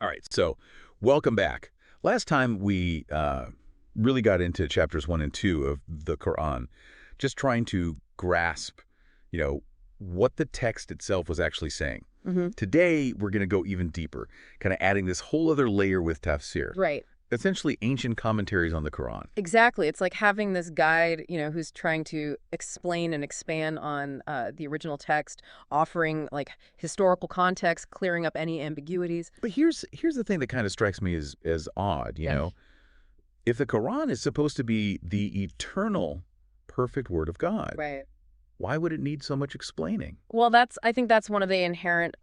All right, so welcome back. Last time we really got into chapters 1 and 2 of the Quran, just trying to grasp, what the text itself was actually saying. Today, we're going to go even deeper, kind of adding this whole other layer with tafsir. Right. Essentially ancient commentaries on the Quran. Exactly. It's like having this guide, who's trying to explain and expand on the original text, offering like historical context, clearing up any ambiguities. But here's the thing that kind of strikes me as odd, If the Quran is supposed to be the eternal, perfect word of God, Right. why would it need so much explaining? Well, I think that's one of the inherent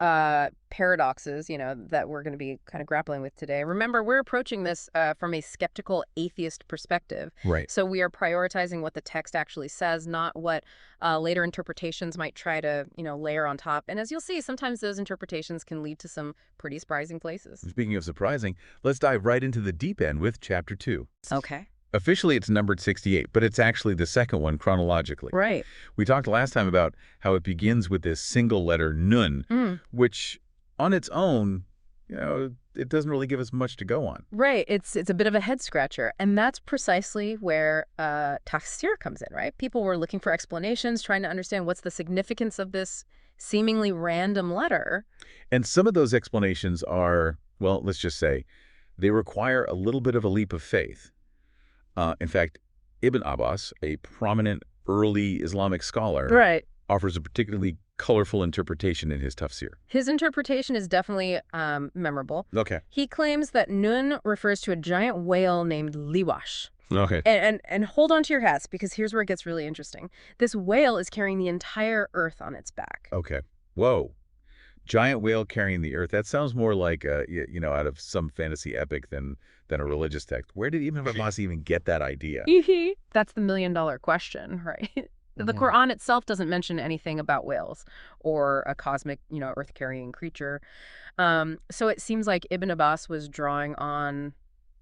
paradoxes, that we're going to be kind of grappling with today. Remember, we're approaching this from a skeptical atheist perspective. Right. So we are prioritizing what the text actually says, not what later interpretations might try to, layer on top. And as you'll see, sometimes those interpretations can lead to some pretty surprising places. Speaking of surprising, let's dive right into the deep end with Chapter 2. Okay. Officially, it's numbered 68, but it's actually the second one chronologically. Right. We talked last time about how it begins with this single letter nun, which on its own, it doesn't really give us much to go on. Right. It's a bit of a head scratcher. And that's precisely where tafsir comes in, right? People were looking for explanations, trying to understand what's the significance of this seemingly random letter. And some of those explanations are, well, let's just say, they require a little bit of a leap of faith. In fact, Ibn Abbas, a prominent early Islamic scholar, Right. offers a particularly colorful interpretation in his tafsir. His interpretation is definitely memorable. Okay. He claims that Nun refers to a giant whale named Liwash. Okay. And hold on to your hats, because here's where it gets really interesting. This whale is carrying the entire earth on its back. Okay. Whoa. Giant whale carrying the earth. That sounds more like, out of some fantasy epic than a religious text. Where did Ibn Abbas even get that idea? That's the million-dollar question, right? The Quran itself doesn't mention anything about whales or a cosmic, earth-carrying creature. So it seems like Ibn Abbas was drawing on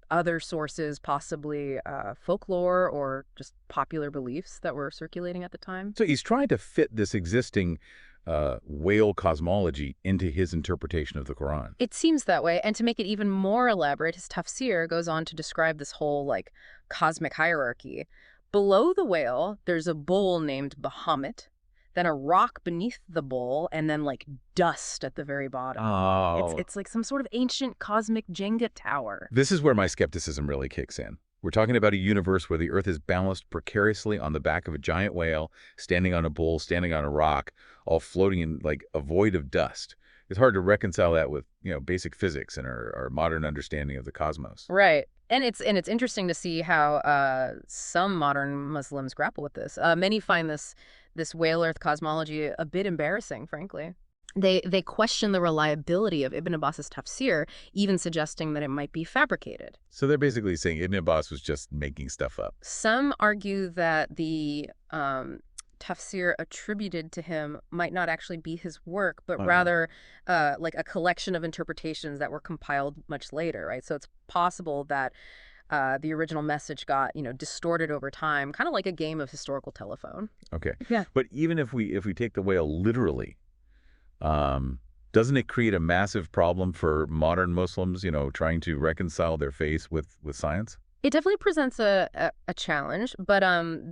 other sources, possibly folklore or just popular beliefs that were circulating at the time. So he's trying to fit this existing whale cosmology into his interpretation of the Quran. It seems that way. And to make it even more elaborate, his tafsir goes on to describe this whole cosmic hierarchy. Below the whale, there's a bull named Bahamut, then a rock beneath the bull, and then dust at the very bottom. Oh. It's like some sort of ancient cosmic Jenga tower. This is where my skepticism really kicks in. We're talking about a universe where the Earth is balanced precariously on the back of a giant whale, standing on a bull, standing on a rock, all floating in a void of dust. It's hard to reconcile that with, basic physics and our modern understanding of the cosmos. Right. And it's interesting to see how some modern Muslims grapple with this. Many find this whale Earth cosmology a bit embarrassing, frankly. They question the reliability of Ibn Abbas's tafsir, even suggesting that it might be fabricated. So they're basically saying Ibn Abbas was just making stuff up. Some argue that the tafsir attributed to him might not actually be his work, but rather a collection of interpretations that were compiled much later, right? So it's possible that the original message got, distorted over time, kind of like a game of historical telephone. Okay. Yeah. But even if we take the whale literally, doesn't it create a massive problem for modern Muslims, trying to reconcile their faith with science? It definitely presents a challenge, but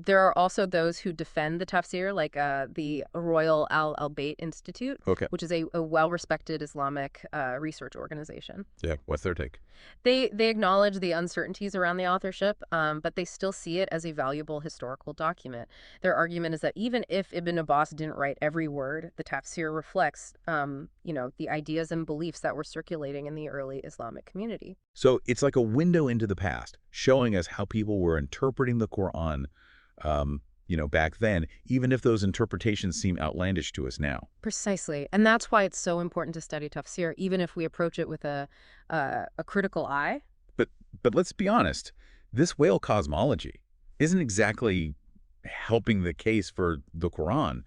there are also those who defend the tafsir, like the Royal Aal al-Bayt Institute, which is a well-respected Islamic research organization. Yeah, what's their take? They acknowledge the uncertainties around the authorship, but they still see it as a valuable historical document. Their argument is that even if Ibn Abbas didn't write every word, the tafsir reflects, the ideas and beliefs that were circulating in the early Islamic community. So it's like a window into the past, showing us how people were interpreting the Quran, back then, even if those interpretations seem outlandish to us now. Precisely. And that's why it's so important to study tafsir, even if we approach it with a critical eye. But let's be honest, this whale cosmology isn't exactly helping the case for the Quran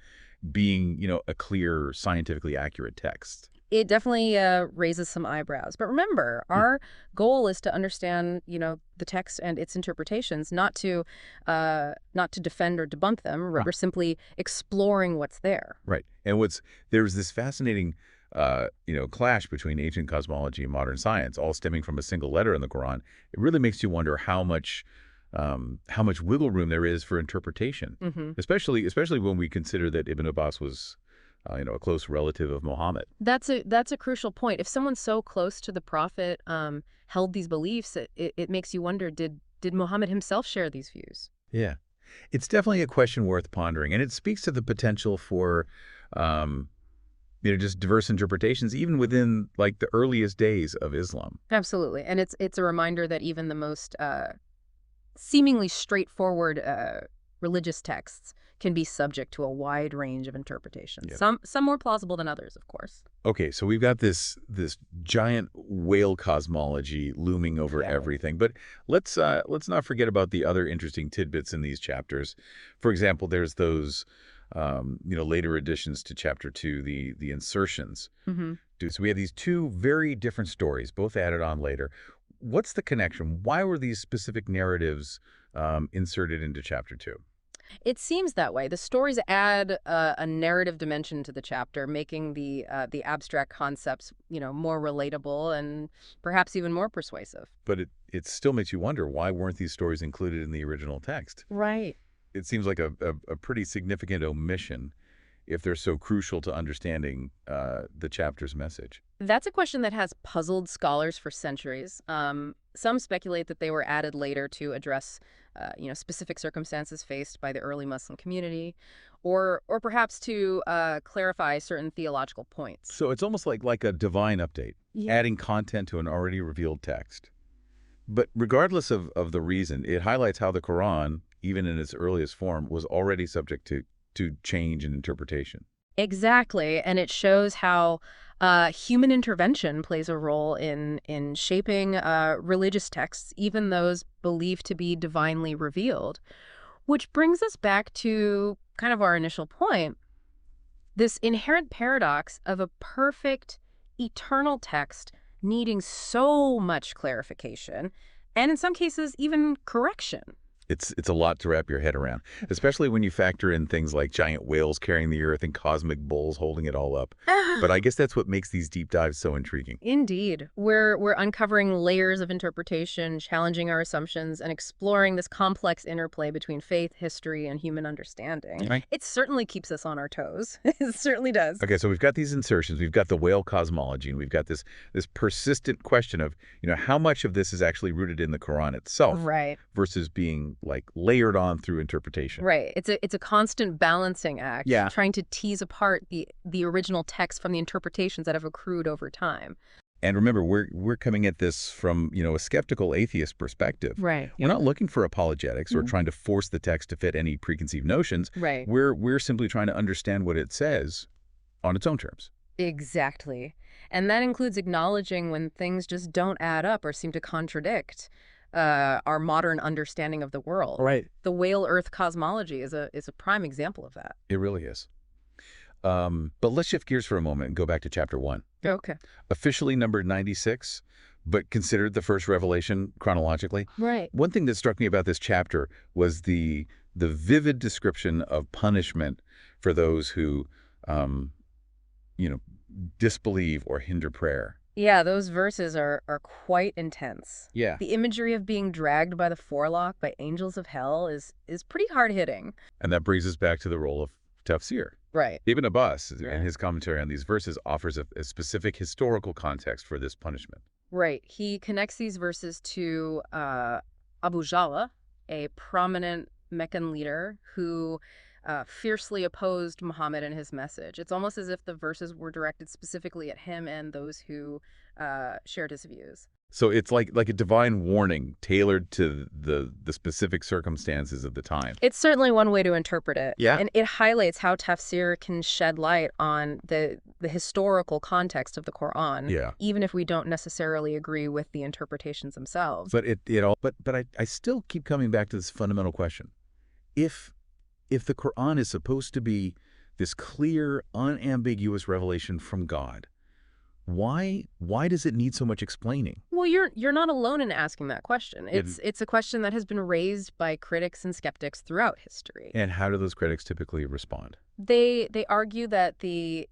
being, a clear, scientifically accurate text. It definitely raises some eyebrows. But remember, our goal is to understand, the text and its interpretations, not to defend or debunk them. We're simply exploring what's there. Right. And there's this fascinating clash between ancient cosmology and modern science, all stemming from a single letter in the Quran, it really makes you wonder how much wiggle room there is for interpretation, especially when we consider that Ibn Abbas was, a close relative of Muhammad. That's a crucial point. If someone so close to the Prophet held these beliefs, it makes you wonder, did Muhammad himself share these views? Yeah. It's definitely a question worth pondering, and it speaks to the potential for, just diverse interpretations, even within, like, the earliest days of Islam. Absolutely. And it's a reminder that even the most seemingly straightforward religious texts can be subject to a wide range of interpretations. Yep. Some more plausible than others, of course. Okay, so we've got this giant whale cosmology looming over everything, but let's not forget about the other interesting tidbits in these chapters. For example, there's those later additions to chapter 2, the insertions. So we have these two very different stories, both added on later. What's the connection? Why were these specific narratives inserted into chapter 2? It seems that way. The stories add a narrative dimension to the chapter, making the abstract concepts, more relatable and perhaps even more persuasive. But it still makes you wonder, why weren't these stories included in the original text? Right. It seems like a pretty significant omission if they're so crucial to understanding the chapter's message. That's a question that has puzzled scholars for centuries. Some speculate that they were added later to address specific circumstances faced by the early Muslim community, or perhaps to clarify certain theological points. So it's almost like a divine update, adding content to an already revealed text. But regardless of the reason, it highlights how the Quran, even in its earliest form, was already subject to change and interpretation. Exactly, and it shows how human intervention plays a role in shaping religious texts, even those believed to be divinely revealed. Which brings us back to kind of our initial point, this inherent paradox of a perfect, eternal text needing so much clarification, and in some cases, even correction. It's a lot to wrap your head around, especially when you factor in things like giant whales carrying the earth and cosmic bulls holding it all up. But I guess that's what makes these deep dives so intriguing. Indeed. We're uncovering layers of interpretation, challenging our assumptions, and exploring this complex interplay between faith, history, and human understanding. Right. It certainly keeps us on our toes. It certainly does. Okay, so we've got these insertions, we've got the whale cosmology, and we've got this persistent question of, how much of this is actually rooted in the Quran itself, right, versus being like layered on through interpretation. Right. It's a constant balancing act, trying to tease apart the original text from the interpretations that have accrued over time. And remember, we're coming at this from, a skeptical atheist perspective. Right. We're not looking for apologetics or trying to force the text to fit any preconceived notions. Right. We're simply trying to understand what it says on its own terms. Exactly. And that includes acknowledging when things just don't add up or seem to contradict our modern understanding of the world. Right. The whale Earth cosmology is a prime example of that. It really is. But let's shift gears for a moment and go back to chapter 1. Okay. Officially numbered 96, but considered the first revelation chronologically. Right. One thing that struck me about this chapter was the vivid description of punishment for those who, disbelieve or hinder prayer. Yeah, those verses are quite intense. Yeah. The imagery of being dragged by the forelock by angels of hell is pretty hard-hitting. And that brings us back to the role of tafsir. Right. Ibn Abbas, in his commentary on these verses, offers a specific historical context for this punishment. Right. He connects these verses to Abu Jala, a prominent Meccan leader who fiercely opposed Muhammad and his message. It's almost as if the verses were directed specifically at him and those who shared his views. So it's like a divine warning tailored to the specific circumstances of the time. It's certainly one way to interpret it. Yeah. And it highlights how tafsir can shed light on the historical context of the Quran, even if we don't necessarily agree with the interpretations themselves. But I still keep coming back to this fundamental question. If the Quran is supposed to be this clear, unambiguous revelation from God, Why does it need so much explaining? Well, you're not alone in asking that question. It's a question that has been raised by critics and skeptics throughout history. And how do those critics typically respond? They argue that the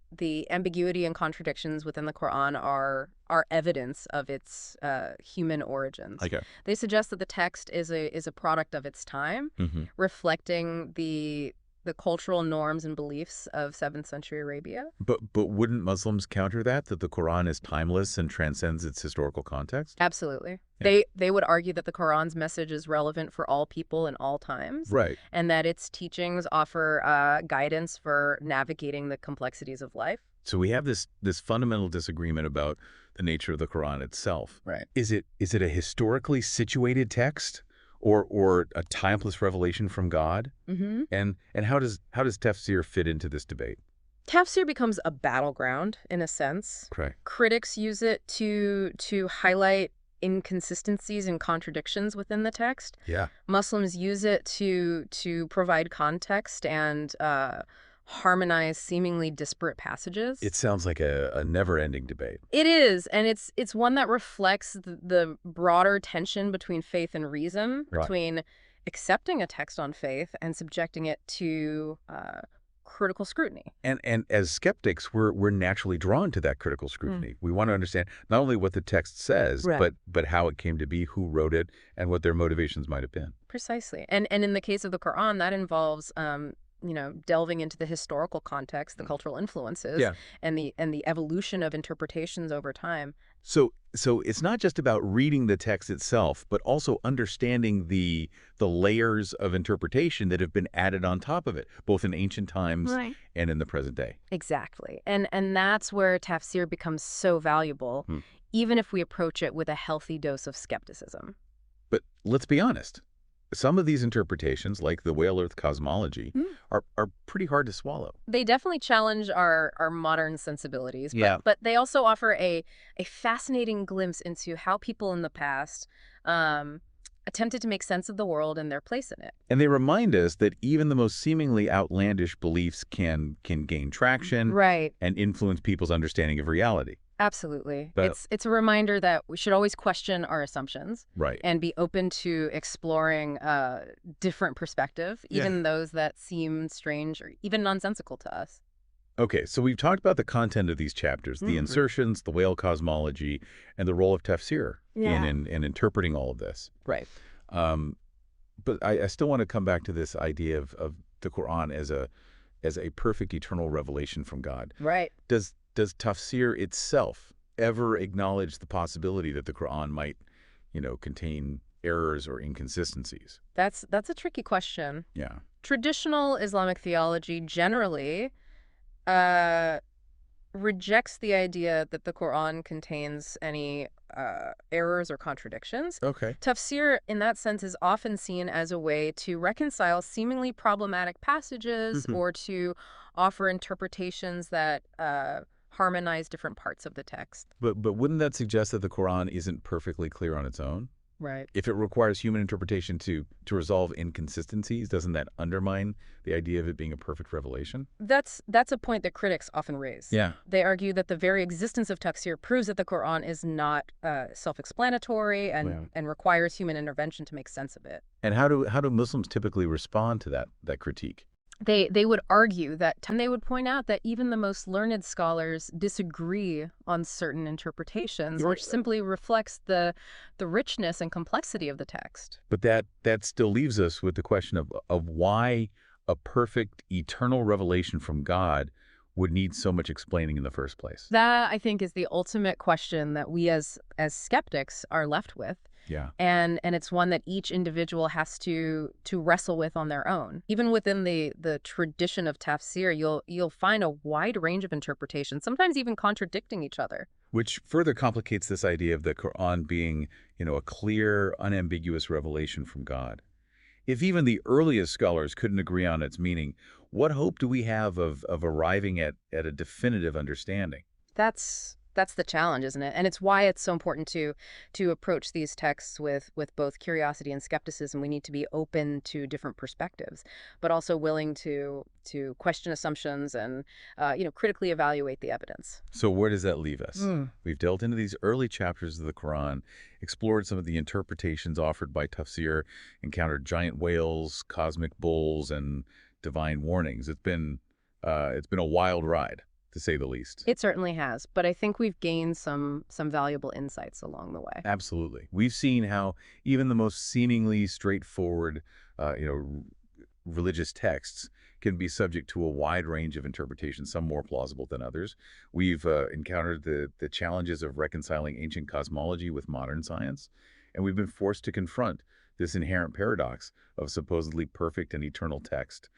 ambiguity and contradictions within the Quran are evidence of its human origins. Okay. They suggest that the text is a product of its time, reflecting the cultural norms and beliefs of 7th century Arabia. But wouldn't Muslims counter that the Quran is timeless and transcends its historical context? Absolutely. Yeah. They would argue that the Quran's message is relevant for all people in all times. Right. And that its teachings offer guidance for navigating the complexities of life. So we have this fundamental disagreement about the nature of the Quran itself. Right. Is it a historically situated text or a timeless revelation from God? Mm-hmm. And how does tafsir fit into this debate? Tafsir becomes a battleground in a sense. Okay. Critics use it to highlight inconsistencies and contradictions within the text. Yeah. Muslims use it to provide context and harmonize seemingly disparate passages. It sounds like a never-ending debate. It is, and it's one that reflects the broader tension between faith and reason, Right. between accepting a text on faith and subjecting it to critical scrutiny. And as skeptics, we're naturally drawn to that critical scrutiny. We want to understand not only what the text says, Right. but how it came to be, who wrote it, and what their motivations might have been. Precisely. And in the case of the Quran, that involves delving into the historical context, the cultural influences, Yeah. and the evolution of interpretations over time. So it's not just about reading the text itself, but also understanding the layers of interpretation that have been added on top of it, both in ancient times and in the present day. Exactly. And that's where tafsir becomes so valuable, even if we approach it with a healthy dose of skepticism. But let's be honest. Some of these interpretations, like the whale Earth cosmology, are pretty hard to swallow. They definitely challenge our modern sensibilities, but, Yeah. but they also offer a fascinating glimpse into how people in the past attempted to make sense of the world and their place in it. And they remind us that even the most seemingly outlandish beliefs can gain traction Right. and influence people's understanding of reality. Absolutely. But- It's a reminder that we should always question our assumptions Right. and be open to exploring different perspective, even those that seem strange or even nonsensical to us. Okay, so we've talked about the content of these chapters, the insertions, the whale cosmology, and the role of tafsir in interpreting all of this. Right. But I still want to come back to this idea of the Quran as a perfect eternal revelation from God. Right. Does tafsir itself ever acknowledge the possibility that the Quran might, contain errors or inconsistencies? That's a tricky question. Yeah. Traditional Islamic theology generally rejects the idea that the Quran contains any errors or contradictions. Okay. Tafsir, in that sense, is often seen as a way to reconcile seemingly problematic passages or to offer interpretations that harmonize different parts of the text. But wouldn't that suggest that the Quran isn't perfectly clear on its own? Right. If it requires human interpretation to resolve inconsistencies, doesn't that undermine the idea of it being a perfect revelation? That's a point that critics often raise. Yeah. They argue that the very existence of tafsir proves that the Quran is not self-explanatory and requires human intervention to make sense of it. And how do Muslims typically respond to that critique? They would argue that, and they would point out that even the most learned scholars disagree on certain interpretations, which simply reflects the richness and complexity of the text. But that still leaves us with the question of why a perfect eternal revelation from God would need so much explaining in the first place. That, I think, is the ultimate question that we as skeptics are left with. Yeah. And it's one that each individual has to wrestle with on their own. Even within the tradition of tafsir, you'll find a wide range of interpretations, sometimes even contradicting each other. Which further complicates this idea of the Quran being, a clear, unambiguous revelation from God. If even the earliest scholars couldn't agree on its meaning, what hope do we have of arriving at a definitive understanding? That's That's the challenge, isn't it? And it's why it's so important to approach these texts with both curiosity and skepticism. We need to be open to different perspectives, but also willing to question assumptions and critically evaluate the evidence. So where does that leave us? We've delved into these early chapters of the Quran, explored some of the interpretations offered by Tafsir, encountered giant whales, cosmic bulls, and divine warnings. It's been a wild ride, to say the least. It certainly has, but I think we've gained some valuable insights along the way. Absolutely. We've seen how even the most seemingly straightforward, religious texts can be subject to a wide range of interpretations, some more plausible than others. We've encountered the challenges of reconciling ancient cosmology with modern science, and we've been forced to confront this inherent paradox of supposedly perfect and eternal text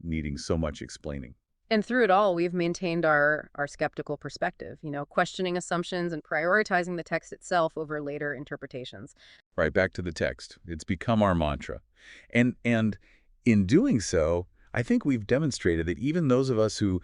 needing so much explaining. And through it all, we've maintained our skeptical perspective, questioning assumptions and prioritizing the text itself over later interpretations. Right, back to the text. It's become our mantra. And in doing so, I think we've demonstrated that even those of us who,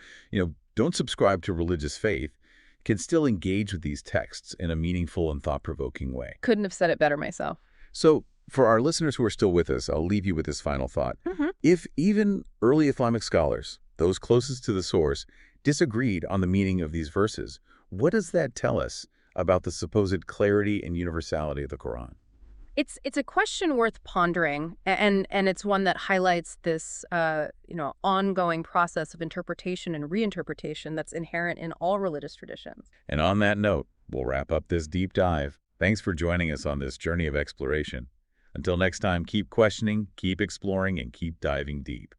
don't subscribe to religious faith can still engage with these texts in a meaningful and thought-provoking way. Couldn't have said it better myself. So, for our listeners who are still with us, I'll leave you with this final thought. If even early Islamic scholars, those closest to the source, disagreed on the meaning of these verses, what does that tell us about the supposed clarity and universality of the Quran? It's a question worth pondering, and it's one that highlights this ongoing process of interpretation and reinterpretation that's inherent in all religious traditions. And on that note, we'll wrap up this deep dive. Thanks for joining us on this journey of exploration. Until next time, keep questioning, keep exploring, and keep diving deep.